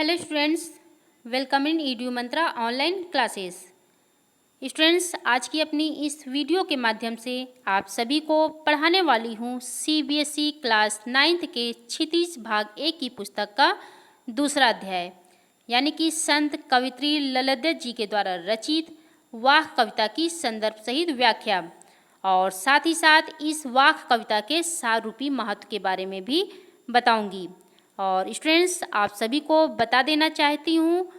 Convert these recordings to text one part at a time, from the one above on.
Hello students, welcome in Edu Mantra online classes. Students, आज की अपनी इस वीडियो के माध्यम से आप सभी को पढ़ाने वाली हूँ सीबीएसई क्लास 9th के क्षितिज भाग 1 की पुस्तक का दूसरा अध्याय, यानी कि संत कवित्री ललित जी के द्वारा रचित वाह कविता की संदर्भ सहित व्याख्या और साथ ही साथ इस वाह कविता के सारूपी महत्व के बारे में भी बताऊंगी। और स्टूडेंट्स, आप सभी को बता देना चाहती हूँ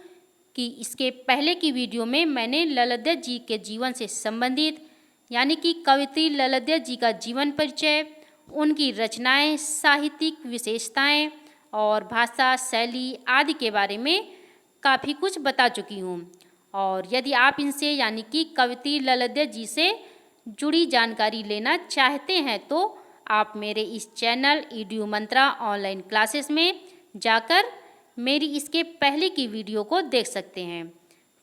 कि इसके पहले की वीडियो में मैंने ललित जी के जीवन से संबंधित, यानी कि कवित्री ललित जी का जीवन परिचय, उनकी रचनाएं, साहित्यिक विशेषताएं और भाषा शैली आदि के बारे में काफ़ी कुछ बता चुकी हूँ। और यदि आप इनसे यानी कि कवित्री ललित जी से जुड़ी जानकारी लेना चाहते हैं तो आप मेरे इस चैनल ईडू मंत्रा ऑनलाइन क्लासेस में जाकर मेरी इसके पहले की वीडियो को देख सकते हैं।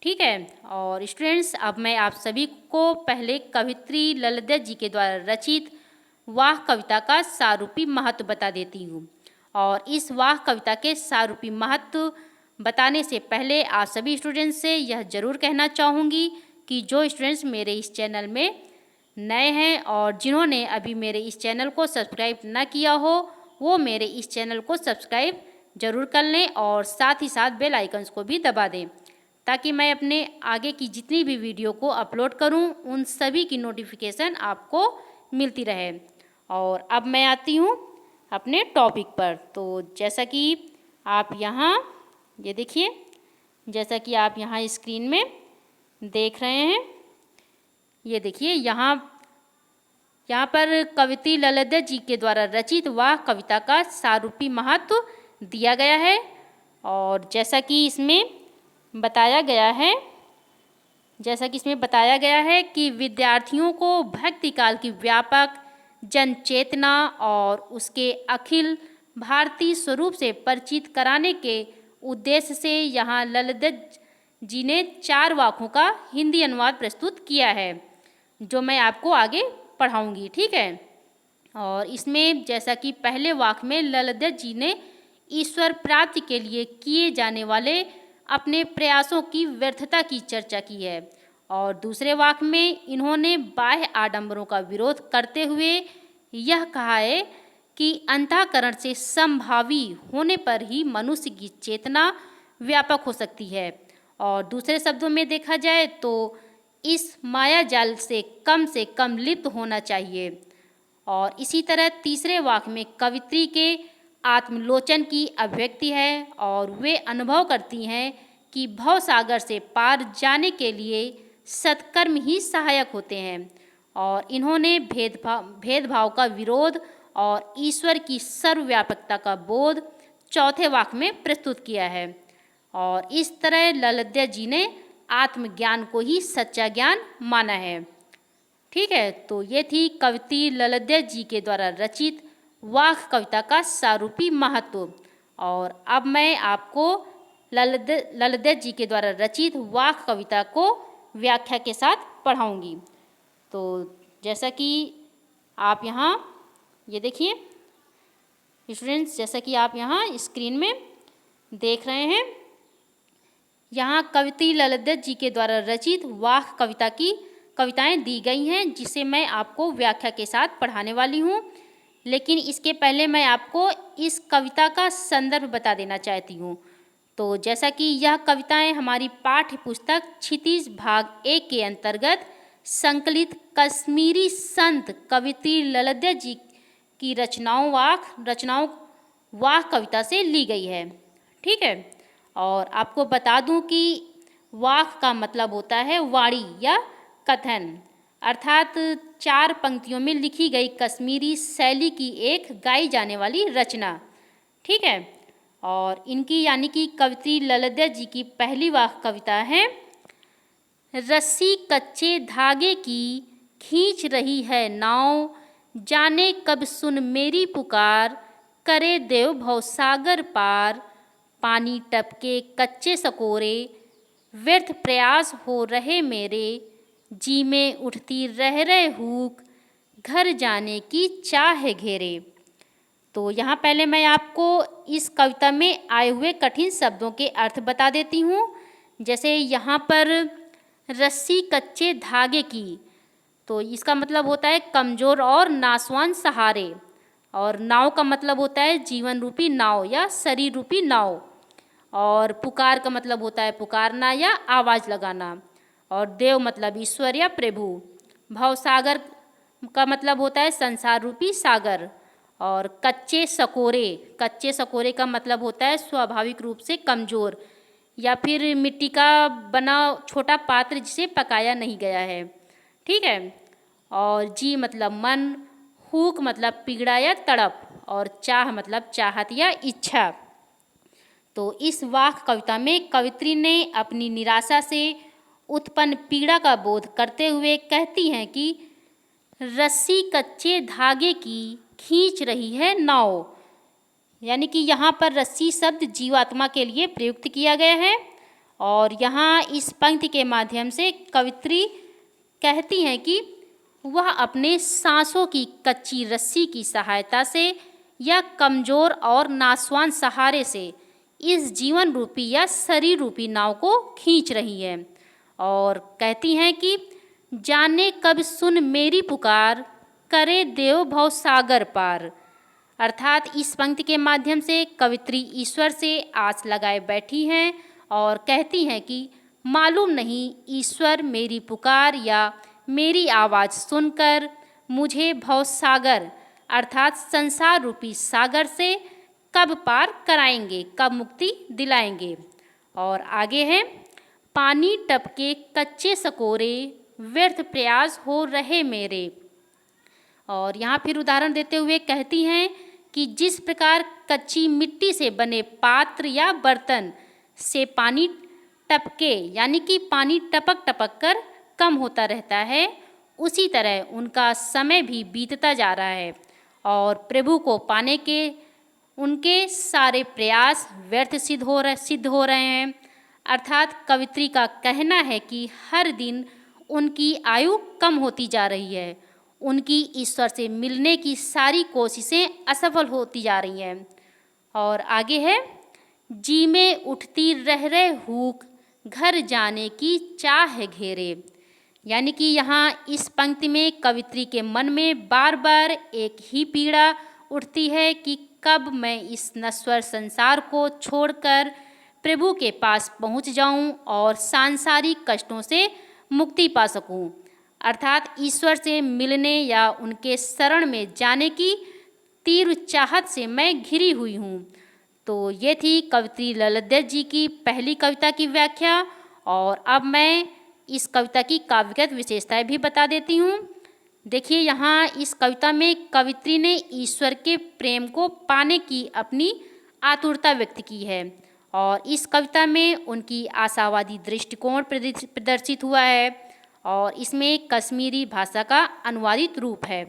ठीक है। और स्टूडेंट्स, अब मैं आप सभी को पहले कवित्री ललित जी के द्वारा रचित वाह कविता का सारूपी महत्व बता देती हूँ। और इस वाह कविता के सारूपी महत्व बताने से पहले आप सभी स्टूडेंट्स से यह ज़रूर कहना चाहूँगी कि जो स्टूडेंट्स मेरे इस चैनल में नए हैं और जिन्होंने अभी मेरे इस चैनल को सब्सक्राइब न किया हो वो मेरे इस चैनल को सब्सक्राइब ज़रूर कर लें और साथ ही साथ बेल आइकन्स को भी दबा दें ताकि मैं अपने आगे की जितनी भी वीडियो को अपलोड करूं उन सभी की नोटिफिकेशन आपको मिलती रहे। और अब मैं आती हूं अपने टॉपिक पर। तो जैसा कि आप यहाँ ये देखिए, जैसा कि आप यहाँ स्क्रीन में देख रहे हैं, ये देखिए यहाँ पर कवित्री ललित जी के द्वारा रचित वाह कविता का सारूपी महत्व दिया गया है। और जैसा कि इसमें बताया गया है कि विद्यार्थियों को भक्ति काल की व्यापक जन चेतना और उसके अखिल भारतीय स्वरूप से परिचित कराने के उद्देश्य से यहाँ ललित जी ने 4 वाक्यों का हिंदी अनुवाद प्रस्तुत किया है जो मैं आपको आगे पढ़ाऊंगी। ठीक है। और इसमें जैसा कि पहले वाक्य में ललित जी ने ईश्वर प्राप्ति के लिए किए जाने वाले अपने प्रयासों की व्यर्थता की चर्चा की है और दूसरे वाक्य में इन्होंने बाह्य आडंबरों का विरोध करते हुए यह कहा है कि अंतःकरण से संभावी होने पर ही मनुष्य की चेतना व्यापक हो सकती है। और दूसरे शब्दों में देखा जाए तो इस माया जाल से कम लिप्त होना चाहिए। और इसी तरह तीसरे वाक्य में कवित्री के आत्मलोचन की अभिव्यक्ति है और वे अनुभव करती हैं कि भव सागर से पार जाने के लिए सत्कर्म ही सहायक होते हैं। और इन्होंने भेदभाव का विरोध और ईश्वर की सर्वव्यापकता का बोध चौथे वाक्य में प्रस्तुत किया है। और इस तरह ललित जी ने आत्मज्ञान को ही सच्चा ज्ञान माना है। ठीक है। तो ये थी कवित्री ललित जी के द्वारा रचित वाह कविता का सारूपी महत्व। और अब मैं आपको ललित जी के द्वारा रचित वाह कविता को व्याख्या के साथ पढ़ाऊंगी। तो जैसा कि आप यहाँ ये देखिए स्टूडेंट्स, जैसा कि आप यहाँ स्क्रीन में देख रहे हैं, यहाँ कवित्री ललित जी के द्वारा रचित वाह कविता की कविताएं दी गई हैं जिसे मैं आपको व्याख्या के साथ पढ़ाने वाली हूँ। लेकिन इसके पहले मैं आपको इस कविता का संदर्भ बता देना चाहती हूँ। तो जैसा कि यह कविताएं हमारी पाठ्य पुस्तक क्षितिज भाग 1 के अंतर्गत संकलित कश्मीरी संत कवित्री ललित जी की रचनाओं वाह कविता से ली गई है। ठीक है। और आपको बता दूं कि वाह का मतलब होता है वाणी या कथन, अर्थात 4 पंक्तियों में लिखी गई कश्मीरी शैली की एक गाई जाने वाली रचना। ठीक है। और इनकी यानी कि कवित्री ललित जी की पहली वाह कविता है, रस्सी कच्चे धागे की खींच रही है नाव, जाने कब सुन मेरी पुकार, करे देव भव सागर पार, पानी टपके कच्चे सकोरे, व्यर्थ प्रयास हो रहे मेरे, जी में उठती रह रहे हुक, घर जाने की चाह घेरे। तो यहाँ पहले मैं आपको इस कविता में आए हुए कठिन शब्दों के अर्थ बता देती हूँ। जैसे यहाँ पर रस्सी कच्चे धागे की, तो इसका मतलब होता है कमज़ोर और नासवान सहारे। और नाव का मतलब होता है जीवन रूपी नाव या शरीर रूपी नाव। और पुकार का मतलब होता है पुकारना या आवाज़ लगाना। और देव मतलब ईश्वर या प्रभु। भवसागर का मतलब होता है संसार रूपी सागर। और कच्चे सकोरे का मतलब होता है स्वाभाविक रूप से कमज़ोर या फिर मिट्टी का बना छोटा पात्र जिसे पकाया नहीं गया है। ठीक है। और जी मतलब मन, हुक मतलब पीड़ा या तड़प, और चाह मतलब चाहत या इच्छा। तो इस वाक कविता में कवित्री ने अपनी निराशा से उत्पन्न पीड़ा का बोध करते हुए कहती हैं कि रस्सी कच्चे धागे की खींच रही है नाव। यानी कि यहाँ पर रस्सी शब्द जीवात्मा के लिए प्रयुक्त किया गया है। और यहाँ इस पंक्ति के माध्यम से कवित्री कहती हैं कि वह अपने सांसों की कच्ची रस्सी की सहायता से या कमज़ोर और नासवान सहारे से इस जीवन रूपी या शरीर रूपी नाव को खींच रही है। और कहती हैं कि जाने कब सुन मेरी पुकार, करे देव भव सागर पार। अर्थात इस पंक्ति के माध्यम से कवित्री ईश्वर से आस लगाए बैठी हैं और कहती हैं कि मालूम नहीं ईश्वर मेरी पुकार या मेरी आवाज़ सुनकर मुझे भव सागर अर्थात संसार रूपी सागर से कब पार कराएंगे, कब मुक्ति दिलाएंगे। और आगे है पानी टपके कच्चे सकोरे, व्यर्थ प्रयास हो रहे मेरे। और यहाँ फिर उदाहरण देते हुए कहती हैं कि जिस प्रकार कच्ची मिट्टी से बने पात्र या बर्तन से पानी टपके यानी कि पानी टपक टपक कर कम होता रहता है, उसी तरह उनका समय भी बीतता जा रहा है और प्रभु को पाने के उनके सारे प्रयास व्यर्थ सिद्ध हो रहे हैं। अर्थात कवित्री का कहना है कि हर दिन उनकी आयु कम होती जा रही है, उनकी ईश्वर से मिलने की सारी कोशिशें असफल होती जा रही हैं। और आगे है जी में उठती रह रहे हुक, घर जाने की चाह घेरे। यानी कि यहाँ इस पंक्ति में कवित्री के मन में बार बार एक ही पीड़ा उठती है कि कब मैं इस नश्वर संसार को छोड़कर प्रभु के पास पहुँच जाऊँ और सांसारिक कष्टों से मुक्ति पा सकूँ। अर्थात ईश्वर से मिलने या उनके शरण में जाने की तीव्र चाहत से मैं घिरी हुई हूँ। तो ये थी कवित्री ललित जी की पहली कविता की व्याख्या। और अब मैं इस कविता की काव्यगत विशेषताएं भी बता देती हूँ। देखिए यहाँ इस कविता में कवित्री ने ईश्वर के प्रेम को पाने की अपनी आतुरता व्यक्त की है और इस कविता में उनकी आशावादी दृष्टिकोण प्रदर्शित हुआ है और इसमें कश्मीरी भाषा का अनुवादित रूप है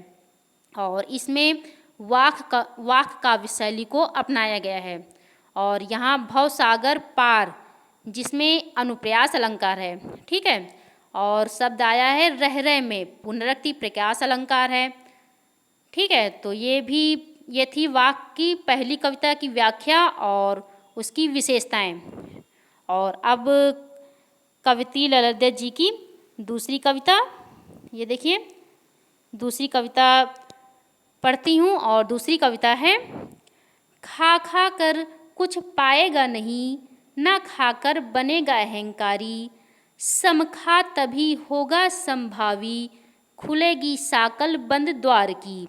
और इसमें वाक काव्य शैली को अपनाया गया है। और यहाँ भवसागर पार जिसमें अनुप्रयास अलंकार है, ठीक है। और शब्द आया है रह में, पुनरुक्ति प्रकाश अलंकार है, ठीक है। तो ये थी वाक की पहली कविता की व्याख्या और उसकी विशेषताएं। और अब कवित्री ललित जी की दूसरी कविता, ये देखिए दूसरी कविता पढ़ती हूँ और दूसरी कविता है खा खा कर कुछ पाएगा नहीं, ना खाकर बनेगा अहंकारी, समखा तभी होगा संभावी, खुलेगी साकल बंद द्वार की।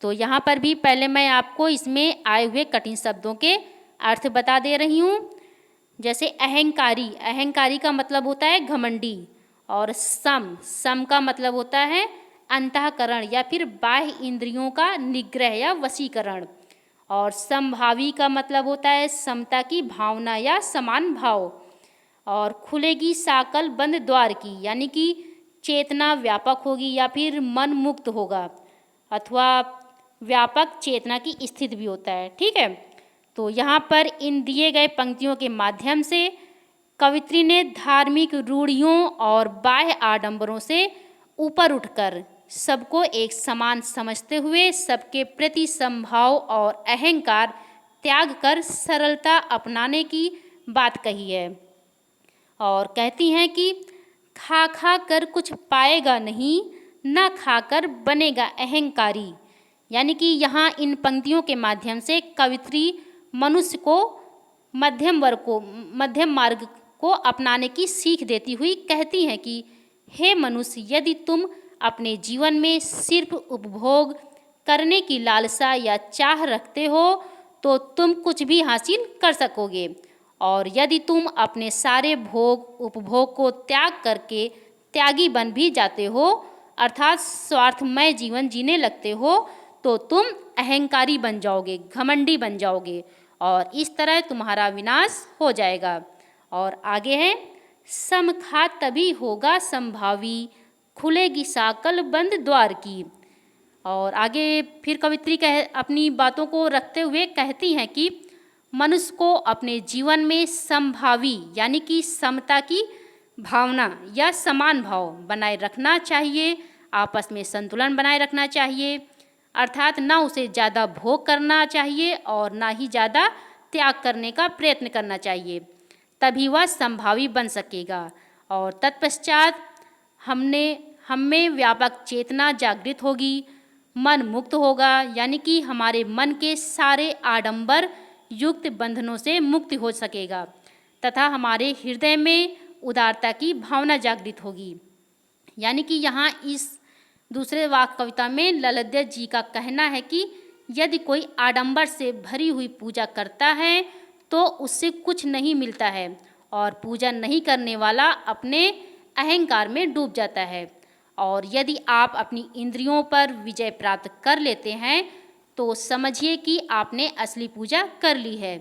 तो यहाँ पर भी पहले मैं आपको इसमें आए हुए कठिन शब्दों के अर्थ बता दे रही हूँ। जैसे अहंकारी का मतलब होता है घमंडी, और सम का मतलब होता है अंतःकरण या फिर बाह्य इंद्रियों का निग्रह या वशीकरण। और समभावी का मतलब होता है समता की भावना या समान भाव। और खुलेगी साकल बंद द्वार की, यानी कि चेतना व्यापक होगी या फिर मन मुक्त होगा, अथवा व्यापक चेतना की स्थिति भी होता है, ठीक है। तो यहाँ पर इन दिए गए पंक्तियों के माध्यम से कवित्री ने धार्मिक रूढ़ियों और बाह्य आडंबरों से ऊपर उठकर सबको एक समान समझते हुए सबके प्रति समभाव और अहंकार त्याग कर सरलता अपनाने की बात कही है। और कहती हैं कि खा खा कर कुछ पाएगा नहीं, न खाकर बनेगा अहंकारी। यानी कि यहाँ इन पंक्तियों के माध्यम से कवित्री मनुष्य को मध्यम मार्ग को अपनाने की सीख देती हुई कहती हैं कि हे मनुष्य, यदि तुम अपने जीवन में सिर्फ उपभोग करने की लालसा या चाह रखते हो तो तुम कुछ भी हासिल कर सकोगे, और यदि तुम अपने सारे भोग उपभोग को त्याग करके त्यागी बन भी जाते हो, अर्थात स्वार्थमय जीवन जीने लगते हो, तो तुम अहंकारी बन जाओगे, घमंडी बन जाओगे, और इस तरह तुम्हारा विनाश हो जाएगा। और आगे है, समखा तभी होगा संभावी, खुलेगी साकल बंद द्वार की। और आगे फिर कवित्री अपनी बातों को रखते हुए कहती हैं कि मनुष्य को अपने जीवन में समभावी यानी कि समता की भावना या समान भाव बनाए रखना चाहिए, आपस में संतुलन बनाए रखना चाहिए, अर्थात ना उसे ज़्यादा भोग करना चाहिए और ना ही ज़्यादा त्याग करने का प्रयत्न करना चाहिए, तभी वह संभावी बन सकेगा। और तत्पश्चात हम में व्यापक चेतना जागृत होगी, मन मुक्त होगा, यानी कि हमारे मन के सारे आडंबर युक्त बंधनों से मुक्त हो सकेगा तथा हमारे हृदय में उदारता की भावना जागृत होगी। यानी कि यहाँ इस दूसरे वाक्य कविता में ललित जी का कहना है कि यदि कोई आडंबर से भरी हुई पूजा करता है तो उससे कुछ नहीं मिलता है, और पूजा नहीं करने वाला अपने अहंकार में डूब जाता है। और यदि आप अपनी इंद्रियों पर विजय प्राप्त कर लेते हैं तो समझिए कि आपने असली पूजा कर ली है,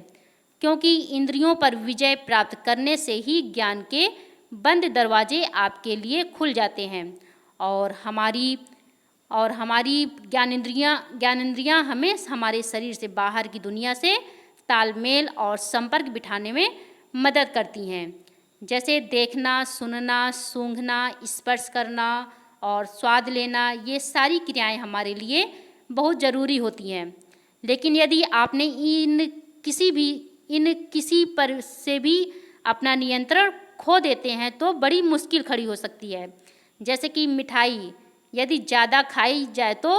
क्योंकि इंद्रियों पर विजय प्राप्त करने से ही ज्ञान के बंद दरवाजे आपके लिए खुल जाते हैं, और हमारी ज्ञानेंद्रियां हमें हमारे शरीर से बाहर की दुनिया से तालमेल और संपर्क बिठाने में मदद करती हैं। जैसे देखना, सुनना, सूंघना, स्पर्श करना और स्वाद लेना, ये सारी क्रियाएं हमारे लिए बहुत ज़रूरी होती हैं। लेकिन यदि आपने इन किसी पर से भी अपना नियंत्रण खो देते हैं तो बड़ी मुश्किल खड़ी हो सकती है। जैसे कि मिठाई यदि ज़्यादा खाई जाए तो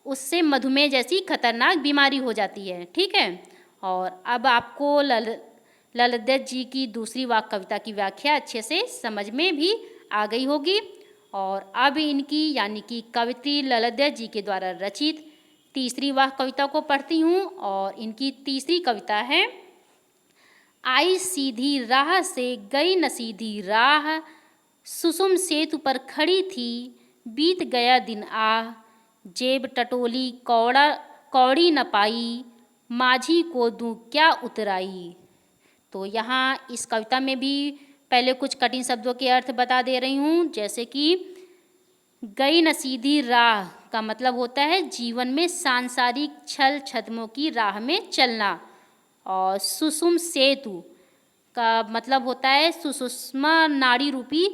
उससे मधुमेह जैसी खतरनाक बीमारी हो जाती है। ठीक है। और अब आपको ललित जी की दूसरी वाक्य कविता की व्याख्या अच्छे से समझ में भी आ गई होगी। और अब इनकी यानी कि कवित्री ललित जी के द्वारा रचित तीसरी वाक्य कविता को पढ़ती हूँ। और इनकी तीसरी कविता है, आई सीधी राह से गई न सीधी राह, सुसुम सेतु पर खड़ी थी बीत गया दिन आह, जेब टटोली कौड़ी न पाई, माझी को दूं क्या उतराई। तो यहाँ इस कविता में भी पहले कुछ कठिन शब्दों के अर्थ बता दे रही हूँ। जैसे कि गई न सीधी राह का मतलब होता है जीवन में सांसारिक छल छद्मों की राह में चलना, और सुषुम सेतु का मतलब होता है सुषुम्ना नाड़ी रूपी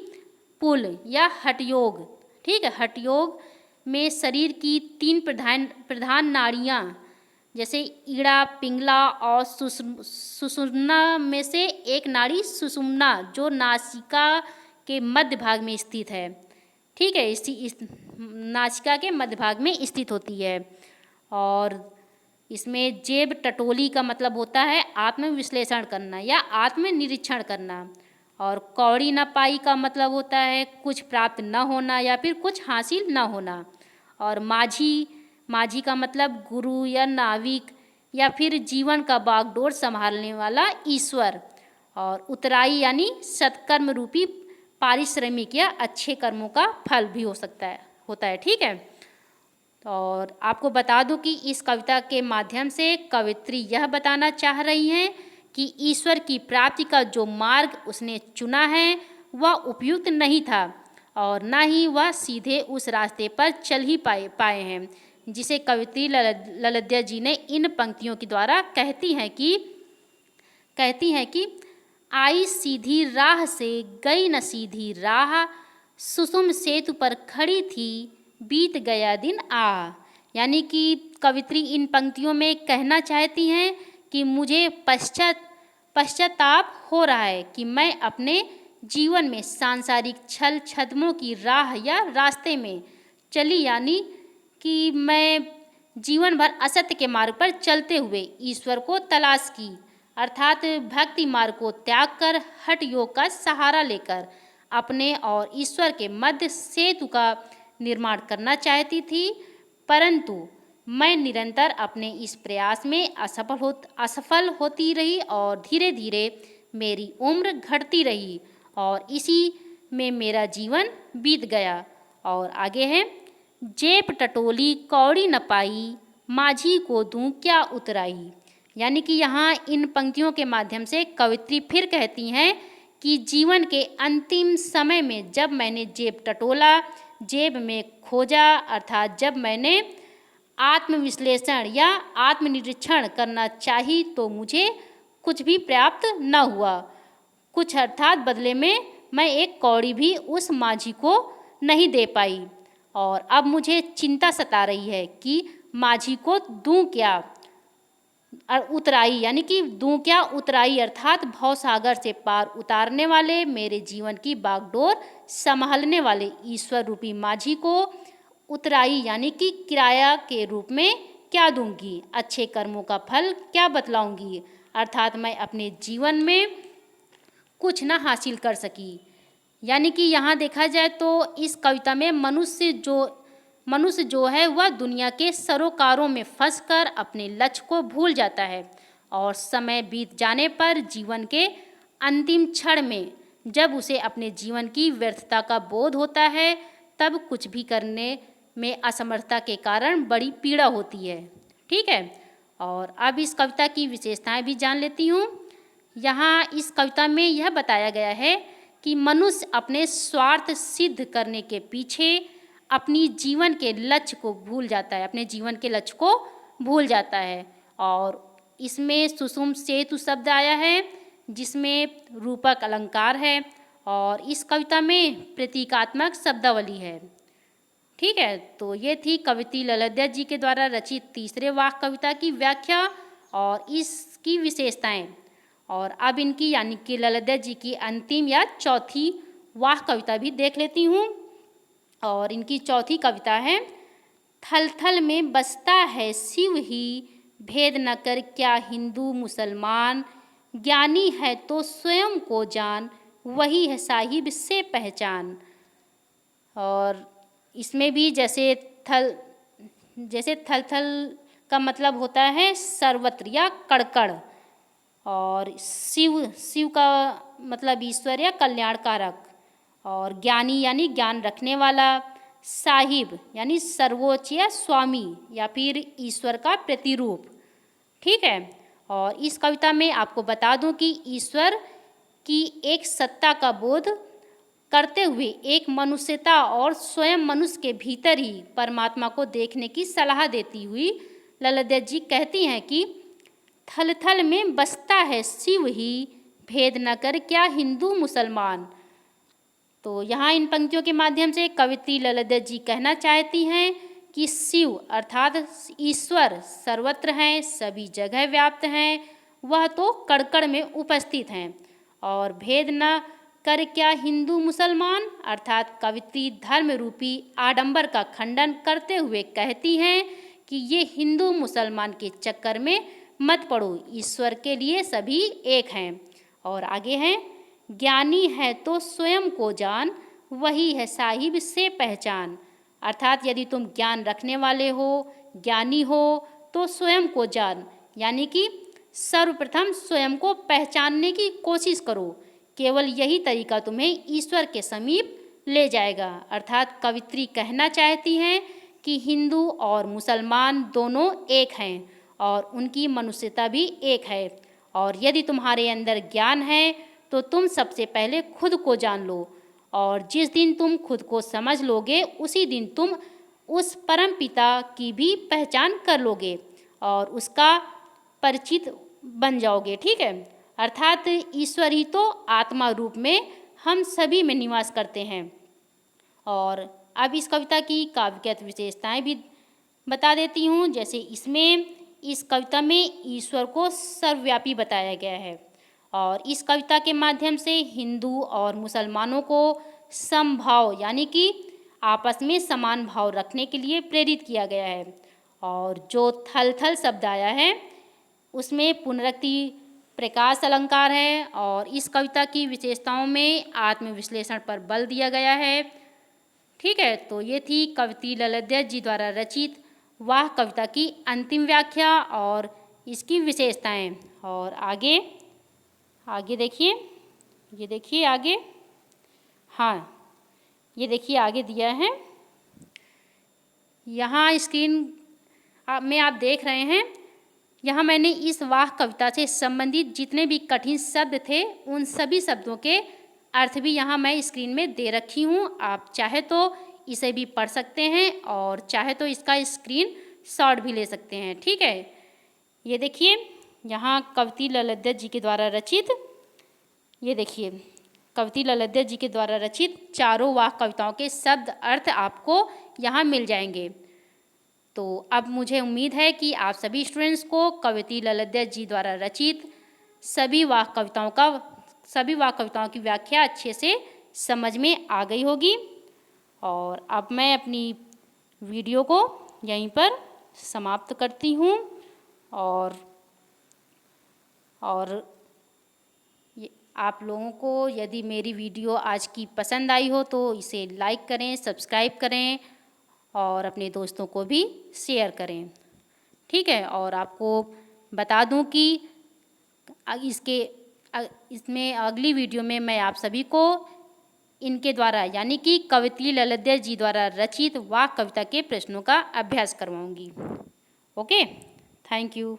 पुल या हठयोग। ठीक है। हठयोग में शरीर की 3 प्रधान नाड़ियाँ जैसे ईड़ा, पिंगला और सुषुम्ना में से एक नाड़ी सुषुम्ना जो नासिका के मध्य भाग में स्थित है। ठीक है। इस नासिका के मध्य भाग में स्थित होती है। और इसमें जेब टटोली का मतलब होता है आत्मविश्लेषण करना या आत्मनिरीक्षण करना। और कौड़ी न पाई का मतलब होता है कुछ प्राप्त न होना या फिर कुछ हासिल न होना। और माझी का मतलब गुरु या नाविक या फिर जीवन का बागडोर संभालने वाला ईश्वर। और उतराई यानी सत्कर्म रूपी पारिश्रमिक या अच्छे कर्मों का फल भी होता है। ठीक है। और आपको बता दूं कि इस कविता के माध्यम से कवित्री यह बताना चाह रही हैं कि ईश्वर की प्राप्ति का जो मार्ग उसने चुना है वह उपयुक्त नहीं था, और न ही वह सीधे उस रास्ते पर चल ही पाए हैं, जिसे कवित्री ललित जी ने इन पंक्तियों के द्वारा कहती हैं कि आई सीधी राह से गई न सीधी राह, सुषुम सेतु पर खड़ी थी बीत गया दिन आ। यानी कि कवित्री इन पंक्तियों में कहना चाहती हैं कि मुझे पश्चाताप हो रहा है कि मैं अपने जीवन में सांसारिक छल छद्मों की राह या रास्ते में चली, यानी कि मैं जीवन भर असत्य के मार्ग पर चलते हुए ईश्वर को तलाश की, अर्थात भक्ति मार्ग को त्याग कर हठ योग का सहारा लेकर अपने और ईश्वर के मध्य सेतु का निर्माण करना चाहती थी। परंतु मैं निरंतर अपने इस प्रयास में असफल होती रही और धीरे धीरे मेरी उम्र घटती रही और इसी में मेरा जीवन बीत गया। और आगे है, जेप टटोली कौड़ी न पाई, माझी को दूं क्या उतराई। यानी कि यहाँ इन पंक्तियों के माध्यम से कवित्री फिर कहती हैं कि जीवन के अंतिम समय में जब मैंने जेब टटोला, जेब में खोजा, अर्थात जब मैंने आत्मविश्लेषण या आत्मनिरीक्षण करना चाही तो मुझे कुछ भी प्राप्त न हुआ। कुछ अर्थात बदले में मैं एक कौड़ी भी उस माझी को नहीं दे पाई और अब मुझे चिंता सता रही है कि माझी को दूं क्या उतराई, यानी कि दूं क्या उतराई, अर्थात भवसागर से पार उतारने वाले मेरे जीवन की बागडोर संभालने वाले ईश्वर रूपी माझी को उतराई, यानी कि किराया के रूप में क्या दूंगी, अच्छे कर्मों का फल क्या बतलाऊंगी, अर्थात मैं अपने जीवन में कुछ न हासिल कर सकी। यानी कि यहाँ देखा जाए तो इस कविता में मनुष्य जो है वह दुनिया के सरोकारों में फंसकर अपने लक्ष्य को भूल जाता है और समय बीत जाने पर जीवन के अंतिम क्षण में जब उसे अपने जीवन की व्यर्थता का बोध होता है तब कुछ भी करने में असमर्थता के कारण बड़ी पीड़ा होती है। ठीक है, और अब इस कविता की विशेषताएं भी जान लेती हूँ। यहाँ इस कविता में यह बताया गया है कि मनुष्य अपने स्वार्थ सिद्ध करने के पीछे अपनी जीवन के लक्ष्य को भूल जाता है, अपने जीवन के लक्ष्य को भूल जाता है। और इसमें सुषुम सेतु शब्द आया है जिसमें रूपक अलंकार है और इस कविता में प्रतीकात्मक शब्दावली है। ठीक है, तो ये थी कवित्री ललित जी के द्वारा रचित तीसरे वाक कविता की व्याख्या और इसकी विशेषताएं। और अब इनकी यानी कि ललित जी की अंतिम या चौथी वाक कविता भी देख लेती हूँ। और इनकी चौथी कविता है, थल थल में बसता है शिव ही, भेद न कर क्या हिंदू मुसलमान, ज्ञानी है तो स्वयं को जान, वही है साहिब से पहचान। और इसमें भी जैसे थल थल का मतलब होता है सर्वत्र या कड़कड़, और शिव का मतलब ईश्वर या कल्याणकारक, और ज्ञानी यानी ज्ञान रखने वाला, साहिब यानी सर्वोच्च या स्वामी या फिर ईश्वर का प्रतिरूप। ठीक है, और इस कविता में आपको बता दूं कि ईश्वर की एक सत्ता का बोध करते हुए एक मनुष्यता और स्वयं मनुष्य के भीतर ही परमात्मा को देखने की सलाह देती हुई ललित जी कहती हैं कि थल थल में बसता है शिव ही, भेद न कर क्या हिंदू मुसलमान। तो यहाँ इन पंक्तियों के माध्यम से कवित्री ललित जी कहना चाहती हैं कि शिव अर्थात ईश्वर सर्वत्र हैं, सभी जगह व्याप्त हैं, वह तो कड़कड़ में उपस्थित हैं। और भेद न कर क्या हिंदू मुसलमान अर्थात कवित्री धर्म रूपी आडंबर का खंडन करते हुए कहती हैं कि ये हिंदू मुसलमान के चक्कर में मत पड़ो, ईश्वर के लिए सभी एक हैं। और आगे हैं, ज्ञानी है तो स्वयं को जान, वही है साहिब से पहचान। अर्थात यदि तुम ज्ञान रखने वाले हो, ज्ञानी हो तो स्वयं को जान, यानी कि सर्वप्रथम स्वयं को पहचानने की कोशिश करो, केवल यही तरीका तुम्हें ईश्वर के समीप ले जाएगा। अर्थात कवित्री कहना चाहती हैं कि हिंदू और मुसलमान दोनों एक हैं और उनकी मनुष्यता भी एक है, और यदि तुम्हारे अंदर ज्ञान है तो तुम सबसे पहले खुद को जान लो, और जिस दिन तुम खुद को समझ लोगे उसी दिन तुम उस परम पिता की भी पहचान कर लोगे और उसका परिचित बन जाओगे। ठीक है, अर्थात ईश्वर ही तो आत्मा रूप में हम सभी में निवास करते हैं। और अब इस कविता की काव्यगत विशेषताएं भी बता देती हूँ। जैसे इस कविता में ईश्वर को सर्वव्यापी बताया गया है और इस कविता के माध्यम से हिंदू और मुसलमानों को समभाव यानी कि आपस में समान भाव रखने के लिए प्रेरित किया गया है। और जो थल थल शब्द आया है उसमें पुनरुक्ति प्रकाश अलंकार है और इस कविता की विशेषताओं में आत्मविश्लेषण पर बल दिया गया है। ठीक है, तो ये थी कवयित्री ललिता जी द्वारा रचित वाह कविता की अंतिम व्याख्या और इसकी विशेषताएं। और आगे देखिए, ये देखिए आगे, हाँ ये देखिए आगे दिया है, यहाँ स्क्रीन में आप देख रहे हैं। यहाँ मैंने इस वाह कविता से संबंधित जितने भी कठिन शब्द थे उन सभी शब्दों के अर्थ भी यहाँ मैं स्क्रीन में दे रखी हूँ। आप चाहे तो इसे भी पढ़ सकते हैं और चाहे तो इसका स्क्रीन शॉट भी ले सकते हैं। ठीक है, ये देखिए यहाँ कवयित्री ललिता जी के द्वारा रचित, ये देखिए कवयित्री ललिता जी के द्वारा रचित चारों वाह कविताओं के शब्द अर्थ आपको यहाँ मिल जाएंगे। तो अब मुझे उम्मीद है कि आप सभी स्टूडेंट्स को कवयित्री ललिता जी द्वारा रचित सभी वाह कविताओं की व्याख्या अच्छे से समझ में आ गई होगी। और अब मैं अपनी वीडियो को यहीं पर समाप्त करती हूँ और आप लोगों को यदि मेरी वीडियो आज की पसंद आई हो तो इसे लाइक करें, सब्सक्राइब करें और अपने दोस्तों को भी शेयर करें। ठीक है, और आपको बता दूं कि इसमें अगली वीडियो में मैं आप सभी को इनके द्वारा यानी कि कवयित्री ललिता जी द्वारा रचित वाह कविता के प्रश्नों का अभ्यास करवाऊंगी। Okay, thank you.